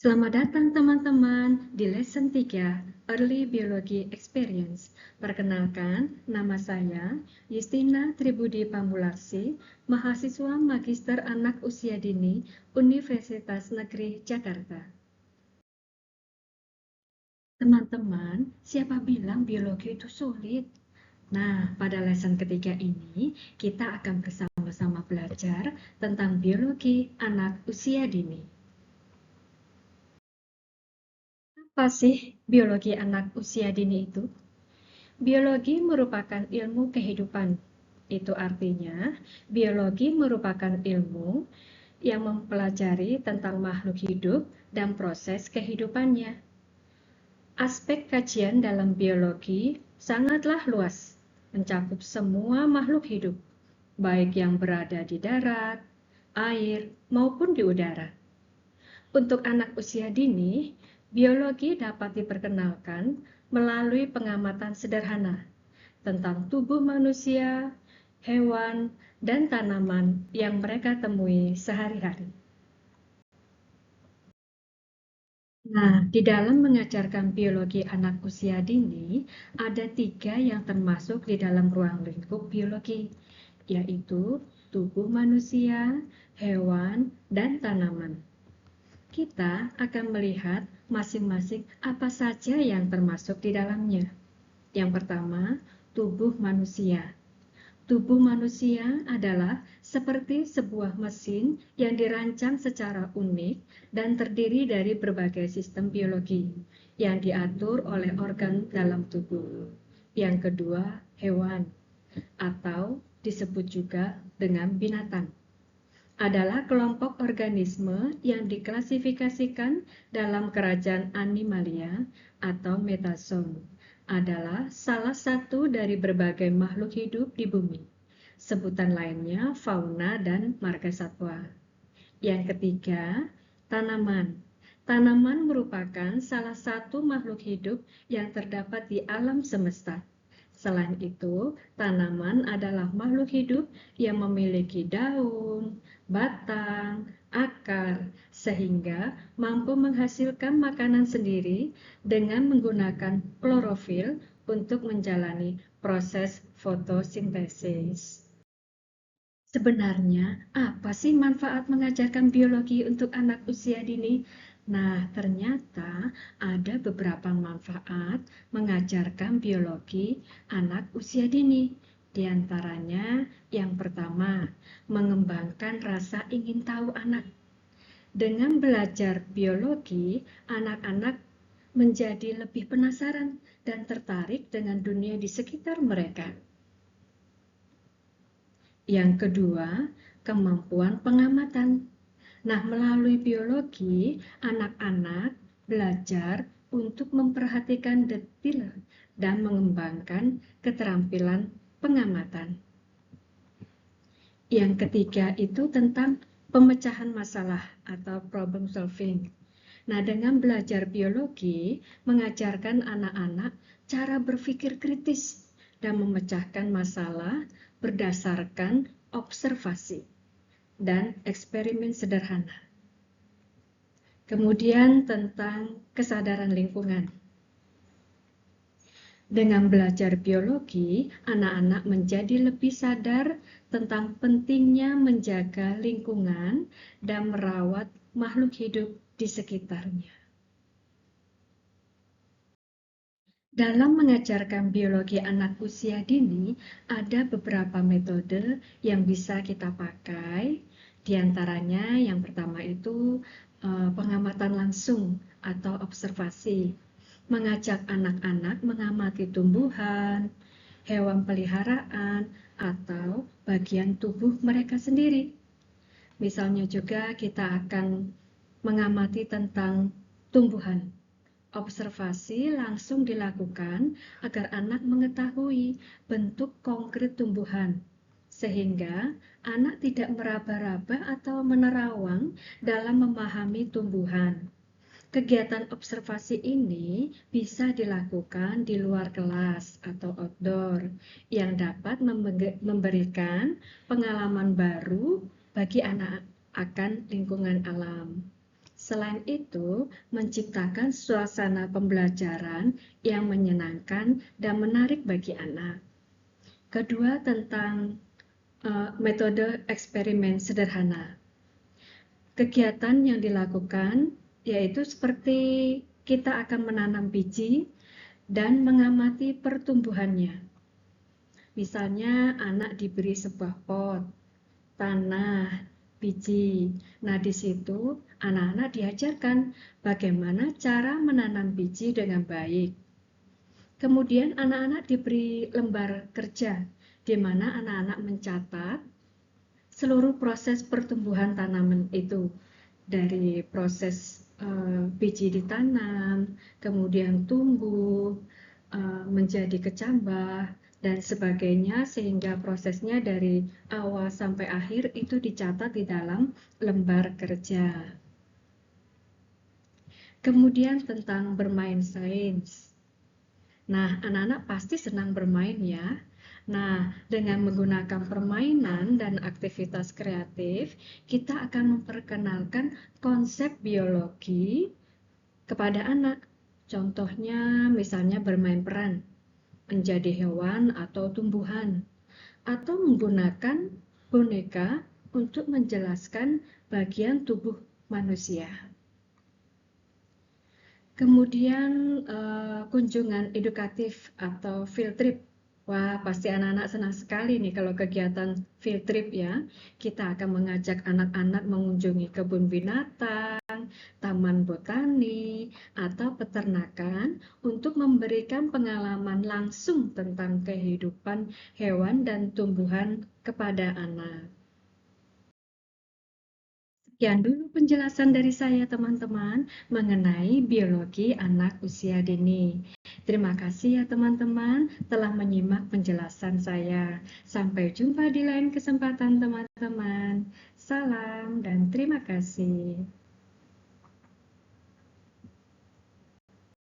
Selamat datang teman-teman di Lesson 3 Early Biology Experience. Perkenalkan, nama saya Justina Tribudi Pamularsi, mahasiswa Magister Anak Usia Dini Universitas Negeri Jakarta. Teman-teman, siapa bilang biologi itu sulit? Nah, pada lesson ketiga ini, kita akan bersama-sama belajar tentang biologi anak usia dini. Apa sih biologi anak usia dini itu? Biologi merupakan ilmu kehidupan. Itu artinya, biologi merupakan ilmu yang mempelajari tentang makhluk hidup dan proses kehidupannya. Aspek kajian dalam biologi sangatlah luas, mencakup semua makhluk hidup, baik yang berada di darat, air, maupun di udara. Untuk anak usia dini, biologi dapat diperkenalkan melalui pengamatan sederhana tentang tubuh manusia, hewan, dan tanaman yang mereka temui sehari-hari. Nah, di dalam mengajarkan biologi anak usia dini, ada 3 yang termasuk di dalam ruang lingkup biologi, yaitu tubuh manusia, hewan, dan tanaman. Kita akan melihat masing-masing apa saja yang termasuk di dalamnya. Yang pertama, tubuh manusia. Tubuh manusia adalah seperti sebuah mesin yang dirancang secara unik dan terdiri dari berbagai sistem biologi yang diatur oleh organ dalam tubuh. Yang kedua, hewan atau disebut juga dengan binatang. Adalah kelompok organisme yang diklasifikasikan dalam kerajaan Animalia atau Metazoon. Adalah salah satu dari berbagai makhluk hidup di bumi. Sebutan lainnya fauna dan marga satwa. Yang ketiga, tanaman. Tanaman merupakan salah satu makhluk hidup yang terdapat di alam semesta. Selain itu, tanaman adalah makhluk hidup yang memiliki daun, batang, akar, sehingga mampu menghasilkan makanan sendiri dengan menggunakan klorofil untuk menjalani proses fotosintesis. Sebenarnya, apa sih manfaat mengajarkan biologi untuk anak usia dini? Nah, ternyata ada beberapa manfaat mengajarkan biologi anak usia dini. Di antaranya, yang pertama, mengembangkan rasa ingin tahu anak. Dengan belajar biologi, anak-anak menjadi lebih penasaran dan tertarik dengan dunia di sekitar mereka. Yang kedua, kemampuan pengamatan. Nah, melalui biologi, anak-anak belajar untuk memperhatikan detail dan mengembangkan keterampilan pengamatan. Yang ketiga itu tentang pemecahan masalah atau problem solving. Nah, dengan belajar biologi, mengajarkan anak-anak cara berpikir kritis dan memecahkan masalah berdasarkan observasi dan eksperimen sederhana. Kemudian tentang kesadaran lingkungan. Dengan belajar biologi, anak-anak menjadi lebih sadar tentang pentingnya menjaga lingkungan dan merawat makhluk hidup di sekitarnya. Dalam mengajarkan biologi anak usia dini, ada beberapa metode yang bisa kita pakai. Di antaranya yang pertama itu pengamatan langsung atau observasi. Mengajak anak-anak mengamati tumbuhan, hewan peliharaan, atau bagian tubuh mereka sendiri. Misalnya juga kita akan mengamati tentang tumbuhan. Observasi langsung dilakukan agar anak mengetahui bentuk konkret tumbuhan, sehingga anak tidak meraba-raba atau menerawang dalam memahami tumbuhan. Kegiatan observasi ini bisa dilakukan di luar kelas atau outdoor, yang dapat memberikan pengalaman baru bagi anak akan lingkungan alam. Selain itu, menciptakan suasana pembelajaran yang menyenangkan dan menarik bagi anak. Kedua, tentang metode eksperimen sederhana. Kegiatan yang dilakukan yaitu seperti kita akan menanam biji dan mengamati pertumbuhannya. Misalnya anak diberi sebuah pot, tanah, biji. Nah, di situ anak-anak diajarkan bagaimana cara menanam biji dengan baik. Kemudian anak-anak diberi lembar kerja, di mana anak-anak mencatat seluruh proses pertumbuhan tanaman itu, dari proses biji ditanam, kemudian tumbuh, menjadi kecambah, dan sebagainya, sehingga prosesnya dari awal sampai akhir itu dicatat di dalam lembar kerja. Kemudian tentang bermain sains. Nah, anak-anak pasti senang bermain ya. Nah, dengan menggunakan permainan dan aktivitas kreatif, kita akan memperkenalkan konsep biologi kepada anak. Contohnya, misalnya bermain peran, menjadi hewan atau tumbuhan, atau menggunakan boneka untuk menjelaskan bagian tubuh manusia. Kemudian kunjungan edukatif atau field trip. Wah, pasti anak-anak senang sekali nih kalau kegiatan field trip ya. Kita akan mengajak anak-anak mengunjungi kebun binatang, taman botani, atau peternakan untuk memberikan pengalaman langsung tentang kehidupan hewan dan tumbuhan kepada anak. Sekian dulu penjelasan dari saya, teman-teman, mengenai biologi anak usia dini. Terima kasih ya, teman-teman, telah menyimak penjelasan saya. Sampai jumpa di lain kesempatan, teman-teman. Salam dan terima kasih.